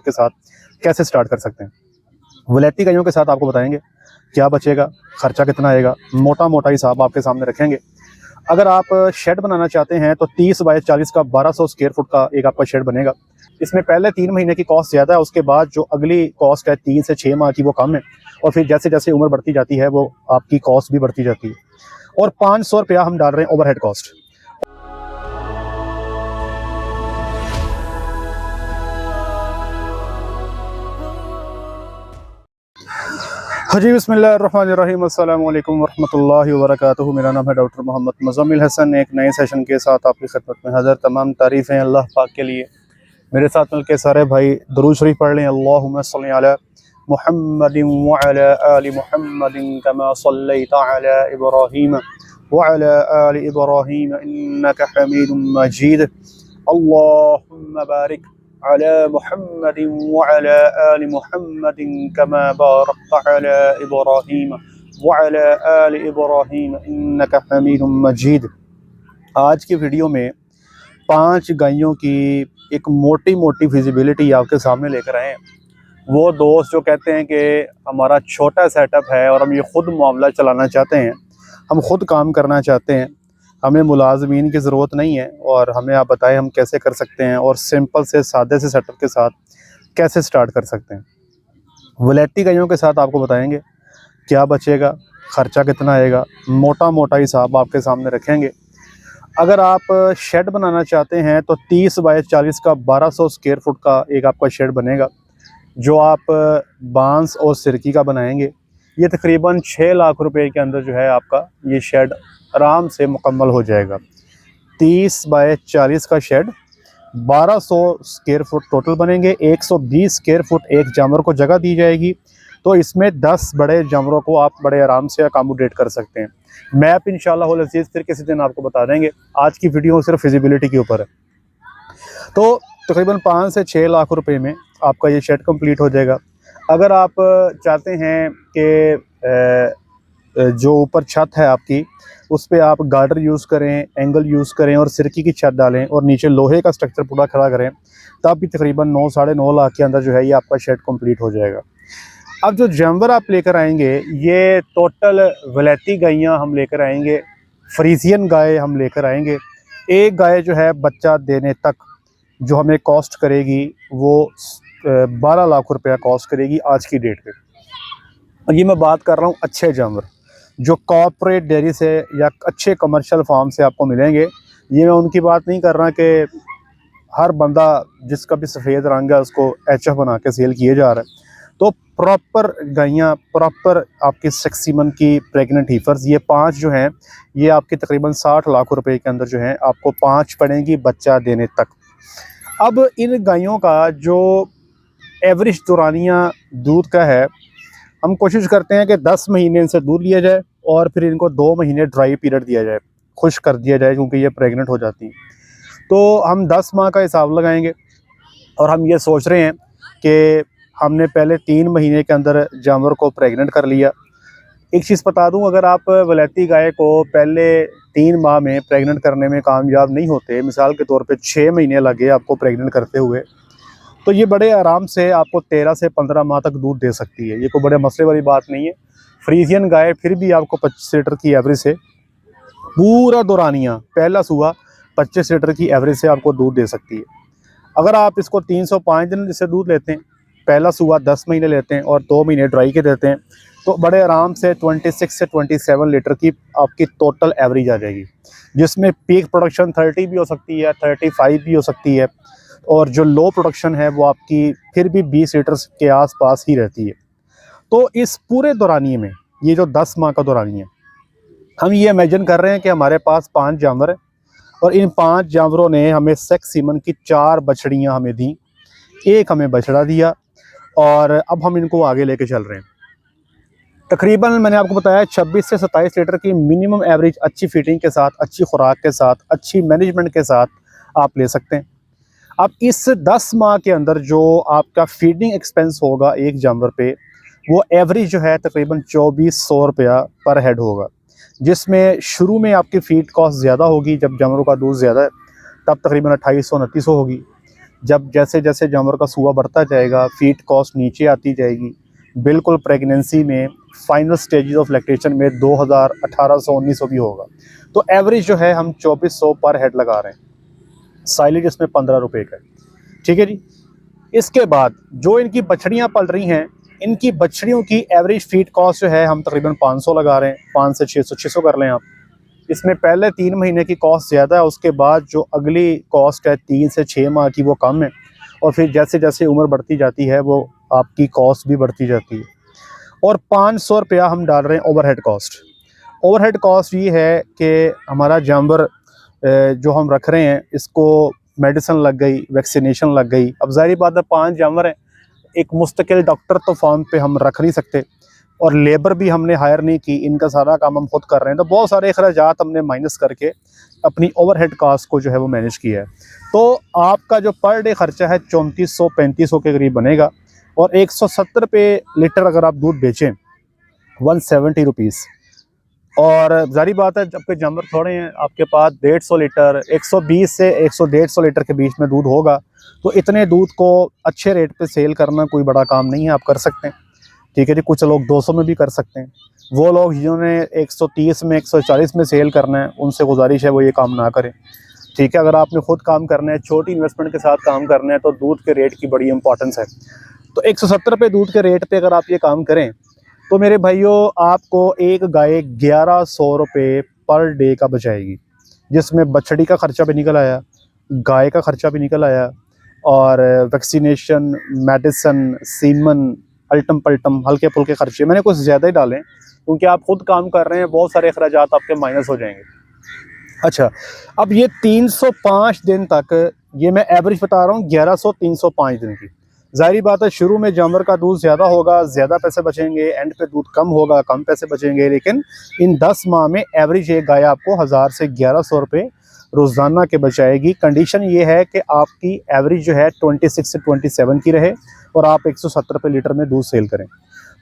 के साथ कैसे स्टार्ट कर सकते हैं। वलैती गायों के साथ आपको बताएंगे क्या बचेगा, खर्चा कितना आएगा, मोटा मोटा हिसाब आपके सामने रखेंगे। अगर आप शेड बनाना चाहते हैं तो 30 बाय 40 का 1200 स्क्वायर फुट का एक आपका शेड बनेगा। इसमें पहले 3 महीने की कॉस्ट ज़्यादा है, उसके बाद जो अगली कॉस्ट है 3 से 6 माह की वो कम है, और फिर जैसे जैसे उम्र बढ़ती जाती है वो आपकी कॉस्ट भी बढ़ती जाती है। और 500 रुपया हम डाल रहे हैं ओवरहेड कॉस्ट। हाजी बिस्मिल्लाहिर्रहमानिर्रहीम, अस्सलाम वालेकुम वरहमतुल्लाहि वबरकातुहू। मेरा नाम है डॉक्टर मोहम्मद मुज़म्मिल हसन। एक नए सेशन के साथ आपकी खिदमत में हाज़िर। तमाम तारीफ़ें अल्लाह पाक के लिए। मेरे साथ मिलकर सारे भाई दुरूद शरीफ पढ़ लें। अल्लाहुम्मा सल्लि अला मुहम्मदिन व अला आलि मुहम्मदिन कमा सल्लैता अला इब्राहीम व अला आलि इब्राहीम इन्नका हमीदुम मजीद। अल्लाहुम्मा बारिक अला मुहम्मदिन व अला आलि मुहम्मदिन कमा बारकता अला इब्राहीम व अला आलि इब्राहीम इन्नका हमीदुम मजीद। आज की वीडियो में 5 गायों की एक मोटी मोटी फिजिबिलिटी आपके सामने लेकर आए हैं। वो दोस्त जो कहते हैं कि हमारा छोटा सेटअप है और हम ये ख़ुद मामला चलाना चाहते हैं, हम ख़ुद काम करना चाहते हैं, हमें मुलाजमीन की ज़रूरत नहीं है, और हमें आप बताएं हम कैसे कर सकते हैं और सिंपल से सादे से सेटअप के साथ कैसे स्टार्ट कर सकते हैं। वलैती गायों के साथ आपको बताएंगे क्या बचेगा, खर्चा कितना आएगा, मोटा मोटा हिसाब आपके सामने रखेंगे। अगर आप शेड बनाना चाहते हैं तो 30 बाय 40 का 1200 स्क्वायर फुट का एक आपका शेड बनेगा, जो आप बांस और सिरकी का बनाएंगे। ये तकरीबन 6 लाख रुपए के अंदर जो है आपका ये शेड आराम से मुकम्मल हो जाएगा। 30 बाय 40 का शेड 1200 स्क्वायर फुट टोटल बनेंगे। 120 स्क्वायर फुट एक जानवर को जगह दी जाएगी, तो इसमें 10 बड़े जानवरों को आप बड़े आराम से अकोमोडेट कर सकते हैं। मैप इंशाल्लाह अज़ीज़ फिर किसी दिन आपको बता देंगे। आज की वीडियो सिर्फ फिजिबिलिटी के ऊपर है। तो तकरीबन 5 से 6 लाख रुपए में आपका ये शेड कंप्लीट हो जाएगा। अगर आप चाहते हैं कि जो ऊपर छत है आपकी उस पर आप गार्डर यूज़ करें, एंगल यूज़ करें और सिरकी की छत डालें और नीचे लोहे का स्ट्रक्चर पूरा खड़ा करें, तब भी तकरीबन 9 साढ़े 9 लाख के अंदर जो है ये आपका शेड कंप्लीट हो जाएगा। अब जो जानवर आप लेकर आएंगे ये टोटल वलैती गायें हम लेकर आएंगे, फ्रीजियन गाय हम लेकर आएंगे। एक गाय जो है बच्चा देने तक जो हमें कॉस्ट करेगी वो 12 लाख रुपया कॉस्ट करेगी आज की डेट पे। और ये मैं बात कर रहा हूँ अच्छे जानवर जो कॉर्पोरेट डेयरी से या अच्छे कमर्शियल फार्म से आपको मिलेंगे। ये मैं उनकी बात नहीं कर रहा कि हर बंदा जिसका भी सफ़ेद रंग है उसको HF बना के सेल किए जा रहा है। तो प्रॉपर गायें, प्रॉपर आपकी सेक्सीमन की प्रेग्नेंट हीफर्स, ये 5 जो हैं ये आपके तकरीबन 60 लाख रुपए के अंदर जो हैं आपको 5 पड़ेंगी बच्चा देने तक। अब इन गायों का जो एवरेज दौरानिया दूध का है, हम कोशिश करते हैं कि 10 महीने इनसे दूध लिया जाए और फिर इनको 2 महीने ड्राई पीरियड दिया जाए, खुश्क कर दिया जाए, क्योंकि ये प्रेग्नेंट हो जाती हैं। तो हम 10 माह का हिसाब लगाएंगे और हम ये सोच रहे हैं कि हमने पहले 3 महीने के अंदर जानवर को प्रेग्नेंट कर लिया। एक चीज़ बता दूं, अगर आप वलैती गाय को पहले 3 माह में प्रेग्नेंट करने में कामयाब नहीं होते, मिसाल के तौर पे 6 महीने लगे आपको प्रेग्नेंट करते हुए, तो ये बड़े आराम से आपको 13 से 15 माह तक दूध दे सकती है। ये कोई बड़े मसले वाली बात नहीं है। फ्रीजियन गाय फिर भी आपको 25 लीटर की एवरेज से पूरा दौरानिया पहला सुबह 25 लीटर की एवरेज से आपको दूध दे सकती है। अगर आप इसको 305 दिन जिससे दूध लेते हैं, पहला सुबह 10 महीने लेते हैं और 2 महीने ड्राई के देते हैं, तो बड़े आराम से 26 से 27 लीटर की आपकी टोटल एवरेज आ जाएगी, जिसमें पीक प्रोडक्शन 30 भी हो सकती है, 35 भी हो सकती है, और जो लो प्रोडक्शन है वो आपकी फिर भी 20 लीटर के आसपास ही रहती है। तो इस पूरे दौरानिए में ये जो 10 माह का दौरानिया, हम ये इमेजिन कर रहे हैं कि हमारे पास 5 जानवर हैं और इन 5 जानवरों ने हमें सेक्स सीमन की 4 बछड़ियाँ हमें दी, एक हमें बछड़ा दिया, और अब हम इनको आगे लेके चल रहे हैं। तकरीबन मैंने आपको बताया 26 से 27 लीटर की मिनिमम एवरेज अच्छी फिटिंग के साथ, अच्छी खुराक के साथ, अच्छी मैनेजमेंट के साथ आप ले सकते हैं। अब इस 10 माह के अंदर जो आपका फीडिंग एक्सपेंस होगा एक जानवर पे, वो एवरेज जो है तकरीबन 2400 रुपया पर हेड होगा, जिसमें शुरू में आपकी फीड कॉस्ट ज़्यादा होगी। जब जानवरों का दूध ज़्यादा है तब तकरीबन 2800-2900 होगी। जब जैसे जैसे जानवर का सूआ बढ़ता जाएगा, फीड कॉस्ट नीचे आती जाएगी, बिल्कुल प्रेगनेंसी में फाइनल स्टेजेस ऑफ लैक्टेशन में 2000, 1800, 1900 भी होगा। तो एवरेज जो है हम 2400 पर हेड लगा रहे हैं। साइलेज इसमें 15 रुपये का, ठीक है जी। इसके बाद जो इनकी बछड़ियाँ पल रही हैं, इनकी बछड़ियों की एवरेज फीड कॉस्ट जो है हम तकरीबन 500 लगा रहे हैं, 5 से 600 कर लें आप। इसमें पहले 3 महीने की कॉस्ट ज़्यादा है, उसके बाद जो अगली कॉस्ट है 3 से 6 माह की वो कम है, और फिर जैसे जैसे उम्र बढ़ती जाती है वो आपकी कॉस्ट भी बढ़ती जाती है। और 500 रुपया हम डाल रहे हैं ओवरहेड कॉस्ट। ओवरहेड कॉस्ट ये है कि हमारा जानवर जो हम रख रहे हैं, इसको मेडिसिन लग गई, वैक्सीनेशन लग गई। अब ज़ाहिर बात है 5 जानवर हैं, एक मुस्तकिल डॉक्टर तो फार्म पे हम रख नहीं सकते, और लेबर भी हमने हायर नहीं की, इनका सारा काम हम खुद कर रहे हैं। तो बहुत सारे अखराजात हमने माइनस करके अपनी ओवरहेड कास्ट को जो है वो मैनेज किया है। तो आपका जो पर डे खर्चा है 3400-3500 के करीब बनेगा, और 170 रुपये लीटर अगर आप दूध बेचें, 170 रुपीज़। और जारी बात है जबकि जानवर थोड़े हैं, आपके पास 150 लीटर, 120 से 100-150 लीटर के बीच में दूध होगा, तो इतने दूध को अच्छे रेट पे सेल करना कोई बड़ा काम नहीं है, आप कर सकते हैं, ठीक है जी। कुछ लोग 200 में भी कर सकते हैं। वो लोग जिन्होंने 130 में, 140 में सेल करना है, उनसे गुजारिश है वो ये काम ना करें, ठीक है। अगर आपने खुद काम करना है, छोटी इन्वेस्टमेंट के साथ काम करना है, तो दूध के रेट की बड़ी इंपॉर्टेंस है। तो 170 रुपये दूध के रेट पे अगर आप ये काम करें, तो मेरे भाइयों आपको एक गाय 1100 रुपये पर डे का बचाएगी, जिसमें बछड़ी का खर्चा भी निकल आया, गाय का खर्चा भी निकल आया, और वैक्सीनेशन, मेडिसन, सीमन, अल्टम पल्टम, हल्के फुल्के खर्चे मैंने कुछ ज़्यादा ही डालें, क्योंकि आप खुद काम कर रहे हैं, बहुत सारे अखराजात आपके माइनस हो जाएंगे। अच्छा, अब ये 305 दिन तक, ये मैं एवरेज बता रहा हूँ, 1100 305 दिन की। ज़ाहिर बात है शुरू में जानवर का दूध ज़्यादा होगा, ज़्यादा पैसे बचेंगे, एंड पे दूध कम होगा, कम पैसे बचेंगे, लेकिन इन 10 माह में एवरेज एक गाय आपको 1000 से 1100 रुपये रोज़ाना के बचाएगी। कंडीशन ये है कि आपकी एवरेज जो है 26 से 27 की रहे, और आप 170 रुपये लीटर में दूध सेल करें।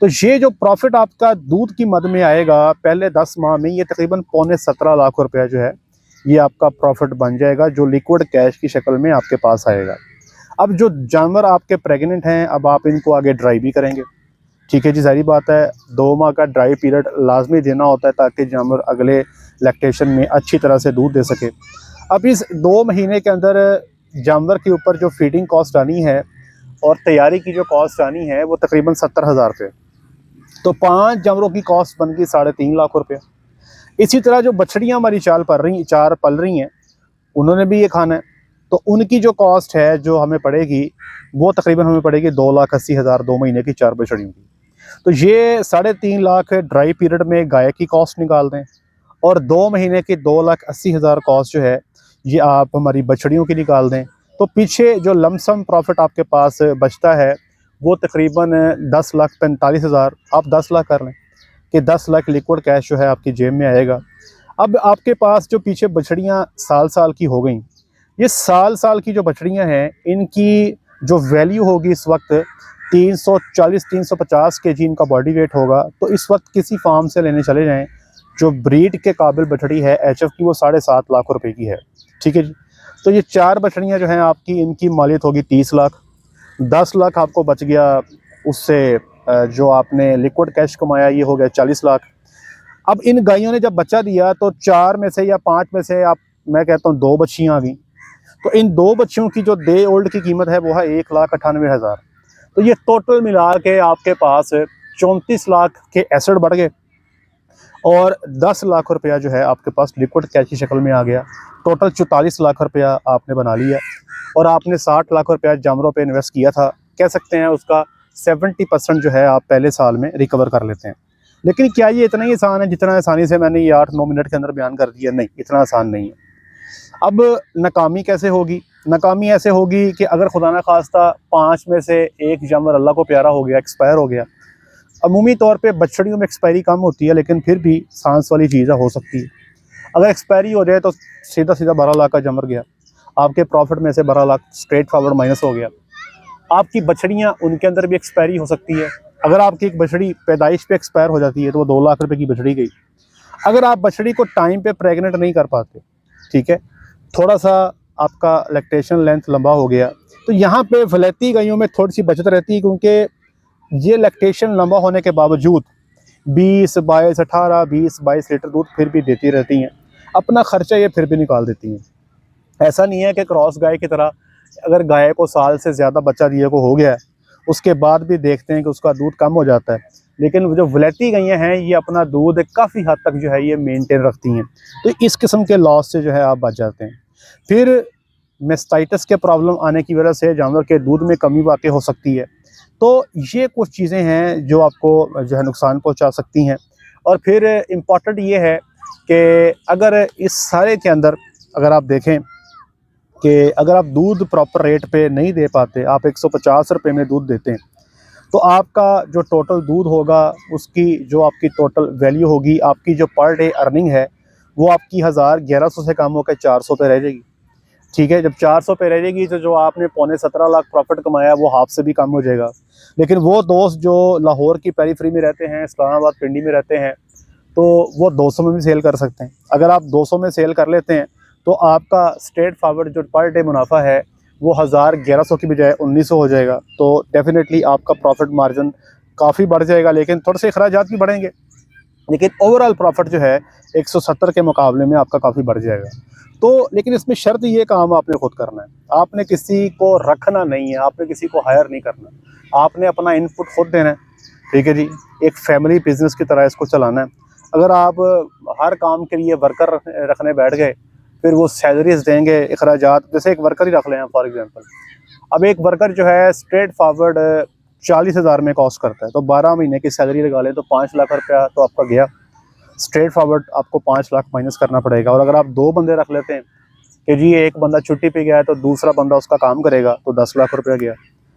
तो ये जो प्रॉफिट आपका दूध की मद में आएगा पहले 10 माह में, ये तकरीबन 17.25 लाख रुपया जो है ये आपका प्रॉफिट बन जाएगा, जो लिक्विड कैश की शक्ल में आपके पास आएगा। अब जो जानवर आपके प्रेग्नेंट हैं, अब आप इनको आगे ड्राई भी करेंगे, ठीक है जी। सारी बात है 2 माह का ड्राई पीरियड लाजमी देना होता है, ताकि जानवर अगले लैक्टेशन में अच्छी तरह से दूध दे सके। अब इस 2 महीने के अंदर जानवर के ऊपर जो फीडिंग कॉस्ट आनी है और तैयारी की जो कॉस्ट आनी है, वो तकरीबन 70,000 रुपये। तो 5 जानवरों की कॉस्ट बन गई 3.5 लाख रुपये। इसी तरह जो बछड़ियाँ हमारी 4 पल रही हैं, उन्होंने भी ये खाना है, तो उनकी जो कॉस्ट है जो हमें पड़ेगी, वो तकरीबन हमें पड़ेगी 2,80,000 2 महीने की 4 बछड़ियों की। तो ये 3.5 लाख ड्राई पीरियड में गाय की कॉस्ट निकाल दें, और 2 महीने की 2,80,000 कॉस्ट जो है ये आप हमारी बछड़ियों की निकाल दें, तो पीछे जो लमसम प्रॉफिट आपके पास बचता है वो तकरीबन 10,45,000, आप 10 लाख कर लें कि 10 लाख लिक्विड कैश जो है आपकी जेब में आएगा। अब आपके पास जो पीछे बछड़ियाँ साल की हो गई, ये साल की जो बछड़ियाँ हैं, इनकी जो वैल्यू होगी इस वक्त 340-350 kg इनका बॉडी वेट होगा। तो इस वक्त किसी फार्म से लेने चले जाएं जो ब्रीड के काबिल बछड़ी है HF की, वो 7.5 लाख रुपए की है, ठीक है जी। तो ये 4 बछड़ियाँ जो हैं आपकी, इनकी मालियत होगी 30 लाख। 10 लाख आपको बच गया, उससे जो आपने लिक्विड कैश कमाया ये हो गया 40 लाख। अब इन गायों ने जब बच्चा दिया तो 4 में से या 5 में से आप, मैं कहता हूँ 2 बच्चियाँ आ गई, तो इन 2 बच्चियों की जो डे ओल्ड की कीमत है वो है 1,98,000। तो ये टोटल मिला के आपके पास 34 लाख के एसेट बढ़ गए, और 10 लाख रुपया जो है आपके पास लिक्विड कैश की शक्ल में आ गया। टोटल 44 लाख रुपया आपने बना लिया, और आपने 60 लाख रुपया जानवरों पे इन्वेस्ट किया था। कह सकते हैं उसका 70% जो है आप पहले साल में रिकवर कर लेते हैं। लेकिन क्या ये इतना ही आसान है जितना आसानी से मैंने ये 8-9 मिनट के अंदर बयान कर दिया? नहीं, इतना आसान नहीं है। अब नाकामी कैसे होगी? नाकामी ऐसे होगी कि अगर खुदा ना खास्ता 5 में से 1 जानवर अल्लाह को प्यारा हो गया, एक्सपायर हो गया। अमूमी तौर पे बछड़ियों में एक्सपायरी कम होती है, लेकिन फिर भी सांस वाली चीज़ हो सकती है। अगर एक्सपायरी हो जाए तो सीधा 12 लाख का जानवर गया, आपके प्रॉफिट में से 12 लाख स्ट्रेट फॉरवर्ड माइनस हो गया। आपकी बछड़ियाँ, उनके अंदर भी एक्सपायरी हो सकती है। अगर आपकी एक बछड़ी पैदाइश पे एक्सपायर हो जाती है तो वो 2 लाख रुपए की बछड़ी गई। अगर आप बछड़ी को टाइम पे प्रेग्नेंट नहीं कर पाते, ठीक है, थोड़ा सा आपका लैक्टेशन लेंथ लंबा हो गया, तो यहाँ पे वलैती गायों में थोड़ी सी बचत रहती है, क्योंकि ये लैक्टेशन लंबा होने के बावजूद 20, 22, 18, 20, 22 लीटर दूध फिर भी देती रहती हैं। अपना खर्चा ये फिर भी निकाल देती हैं। ऐसा नहीं है कि क्रॉस गाय की तरह अगर गाय को साल से ज़्यादा बच्चा दिए को हो गया है, उसके बाद भी देखते हैं कि उसका दूध कम हो जाता है। लेकिन जो वलैती गायें हैं ये अपना दूध काफ़ी हद तक जो है ये मेंटेन रखती हैं। तो इस किस्म के लॉस से जो है आप बच जाते हैं। फिर मेस्टाइटिस के प्रॉब्लम आने की वजह से जानवर के दूध में कमी वाक़ई हो सकती है। तो ये कुछ चीज़ें हैं जो आपको जो है नुकसान पहुंचा सकती हैं। और फिर इम्पॉर्टेंट ये है कि अगर इस सारे के अंदर अगर आप देखें कि अगर आप दूध प्रॉपर रेट पे नहीं दे पाते, आप 150 रुपये में दूध देते हैं, तो आपका जो टोटल दूध होगा उसकी जो आपकी टोटल वैल्यू होगी, आपकी जो पर डे अर्निंग है वो आपकी 1100 से कम होकर 400 पे रह जाएगी। ठीक है, जब 400 पे रह जाएगी तो जो आपने 17.25 लाख प्रॉफिट कमाया वो हाफ से भी कम हो जाएगा। लेकिन वो दोस्त जो लाहौर की पेरीफ्री में रहते हैं, इस्लामाबाद पिंडी में रहते हैं, तो वो 200 में भी सेल कर सकते हैं। अगर आप 200 में सेल कर लेते हैं तो आपका स्ट्रेट फॉरवर्ड जो पर डे मुनाफा है वो 1100 की बजाय 1900 हो जाएगा। तो डेफिनेटली आपका प्रॉफिट मार्जिन काफ़ी बढ़ जाएगा, लेकिन थोड़े से अखराजात भी बढ़ेंगे, लेकिन ओवरऑल प्रॉफिट जो है 170 के मुकाबले में आपका काफ़ी बढ़ जाएगा। तो लेकिन इसमें शर्त ये काम आपने खुद करना है, आपने किसी को रखना नहीं है, आपने किसी को हायर नहीं करना, आपने अपना इनपुट खुद देना है। ठीक है जी, एक फैमिली बिजनेस की तरह इसको चलाना है। अगर आप हर काम के लिए वर्कर रखने बैठ गए, फिर वो सैलरीज देंगे, अखराजात, जैसे एक वर्कर ही रख लें फॉर एग्जांपल। अब एक वर्कर जो है स्ट्रेट फॉरवर्ड 40,000 में कॉस्ट करता है, तो 12 महीने की सैलरी लगा लें तो 5 लाख रुपया तो आपका गया। स्ट्रेट फॉरवर्ड आपको 5 लाख माइनस करना पड़ेगा। और अगर आप 2 बंदे रख लेते हैं कि जी एक बंदा छुट्टी पे गया है तो दूसरा बंदा उसका काम करेगा, तो 10 लाख रुपया गया।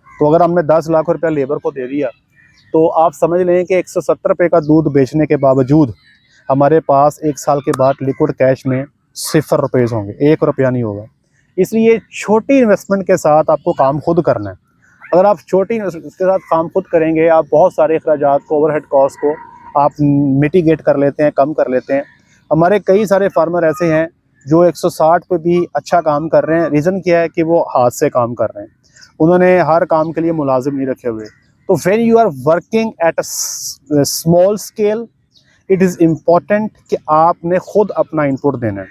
तो अगर हमने 10 लाख रुपया लेबर को दे दिया तो आप समझ लें कि 170 रुपये का दूध बेचने के बावजूद हमारे पास 1 साल के बाद लिक्विड कैश में 0 रुपये होंगे, 1 रुपया नहीं होगा। इसलिए छोटी इन्वेस्टमेंट के साथ आपको काम खुद करना है। अगर आप छोटी इन्वेस्टमेंट के साथ काम खुद करेंगे, आप बहुत सारे अखराजात को, ओवरहेड कॉस्ट को आप मिटिगेट कर लेते हैं, कम कर लेते हैं। हमारे कई सारे फार्मर ऐसे हैं जो 160 पे भी अच्छा काम कर रहे हैं। रीज़न क्या है कि वो हाथ से काम कर रहे हैं, उन्होंने हर काम के लिए मुलाजिम नहीं रखे हुए। तो when you are working at a small scale, it is important कि आपने खुद अपना इनपुट देना है,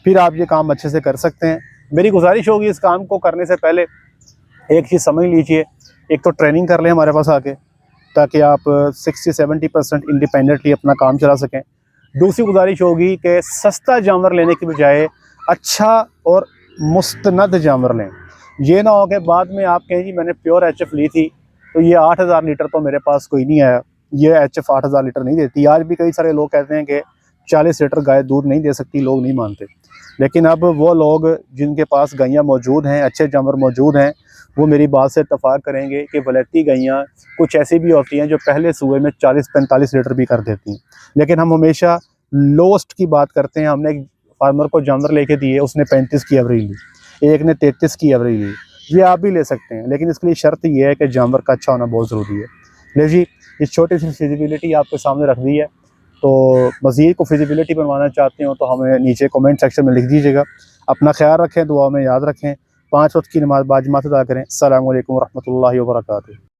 फिर आप ये काम अच्छे से कर सकते हैं। मेरी गुजारिश होगी इस काम को करने से पहले एक चीज़ समझ लीजिए, एक तो ट्रेनिंग कर लें हमारे पास आके, ताकि आप 60-70% इंडिपेंडेंटली अपना काम चला सकें। दूसरी गुजारिश होगी कि सस्ता जानवर लेने की बजाय अच्छा और मुस्तनद जानवर लें। ये ना हो कि बाद में आप कहें जी मैंने प्योर HF ली थी तो ये 8000 लीटर तो मेरे पास कोई नहीं आया, ये HF 8000 लीटर नहीं देती। आज भी कई सारे लोग कहते हैं कि 40 लीटर गाय दूध नहीं दे सकती, लोग नहीं मानते। लेकिन अब वो लोग जिनके पास गायें मौजूद हैं, अच्छे जानवर मौजूद हैं, वो मेरी बात से इत्तफाक करेंगे कि वलैती गायें कुछ ऐसी भी होती हैं जो पहले सूबे में 40-45 लीटर भी कर देती हैं। लेकिन हम हमेशा लोस्ट की बात करते हैं। हमने एक फार्मर को जानवर लेके दिए, उसने 35 की एवरेज ली, एक ने 33 की एवरेज ली। ये आप भी ले सकते हैं, लेकिन इसके लिए शर्त ये है कि जानवर का अच्छा होना बहुत ज़रूरी है। ले जी, इस छोटी सी फिजिबिलिटी आपके सामने रख दी है। तो मज़ीद को फिजिबिलिटी बनवाना चाहते हो तो हमें नीचे कमेंट सेक्शन में लिख दीजिएगा। अपना ख्याल रखें, दुआ में याद रखें, 5 वक्त की नमाज़ बाजमात अदा करें। अस्सलामु अलैकुम वरहमतुल्लाहि वबरकातुहू।